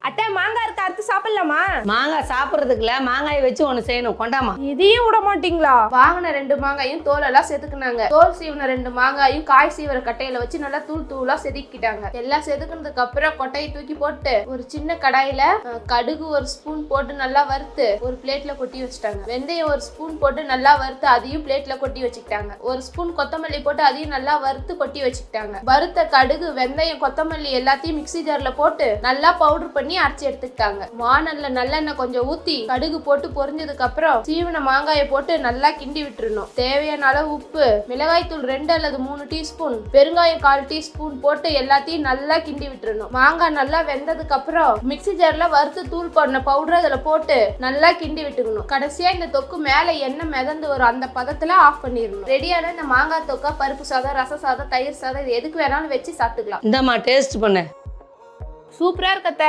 அத்தை மாங்காய் இருக்கு, அறுத்து சாப்பிடலாமா? மாங்காய் சாப்பிட்றதுக்குல மாங்காயை வச்சு ஒன்று செய்யணும், கொண்டாமா. இதையும் விட மாட்டீங்களா? வாங்கின 2 மாங்காயும் தோலெல்லாம் செதுக்குனாங்க. தோல் சீவன 2 மாங்காயும் காய் சீவர கட்டையில வச்சு நல்லா தூள் தூளா செதுக்கிட்டாங்க. எல்லாம் செதுக்குனதுக்கு அப்புறம் கொட்டையை தூக்கி போட்டு ஒரு சின்ன கடாயில கடுகு 1 ஸ்பூன் போட்டு நல்லா வறுத்து ஒரு பிளேட்ல கொட்டி வச்சுட்டாங்க. வெந்தயம் 1 ஸ்பூன் போட்டு நல்லா வறுத்து அதையும் பிளேட்ல கொட்டி வச்சுக்கிட்டாங்க. 1 ஸ்பூன் கொத்தமல்லி போட்டு அதையும் நல்லா வறுத்து கொட்டி வச்சுக்கிட்டாங்க. வறுத்த கடுகு, வெந்தயம், கொத்தமல்லி எல்லாத்தையும் மிக்ஸி ஜார்ல போட்டு நல்லா பவுடர் பண்ணி அரைச்சி எடுத்துக்கிட்டாங்க. வானல்ல நல்லெண்ணெய் கொஞ்சம் ஊத்தி கடுகு போட்டு பொரிஞ்சதுக்கு அப்புறம் சீவன மாங்காயை போட்டு நல்லா கிண்டி விட்டுறணும். தேவையான அளவு உப்பு, மிளகாய் தூள் 2 அல்லது 3 டீஸ்பூன், பெருங்காயம் 1/4 டீஸ்பூன் போட்டு எல்லாத்தையும் நல்லா கிண்டி விட்டுறணும். மாங்காய் நல்லா வெந்ததுக்கு அப்புறம் மிக்ஸி ஜார்ல வறுத்து தூள் பண்ண பவுடர் அதுல போட்டு நல்லா கிண்டி விட்டுக்கணும். கடைசியா இந்த தொக்கு மேல எண்ணெய் மிதந்து வரும், அந்த பதத்துல ஆஃப் பண்ணிடணும். ரெடியான இந்த மாங்காய் தொக்கா பருப்பு சாதம், ரச சாதம், தயிர் சாதம் இது எதுக்கு வேணாலும் வச்சு சாப்பிட்டுக்கலாம். இந்தம்மா டேஸ்ட் பண்ண. சூப்பரா இருக்கத்த.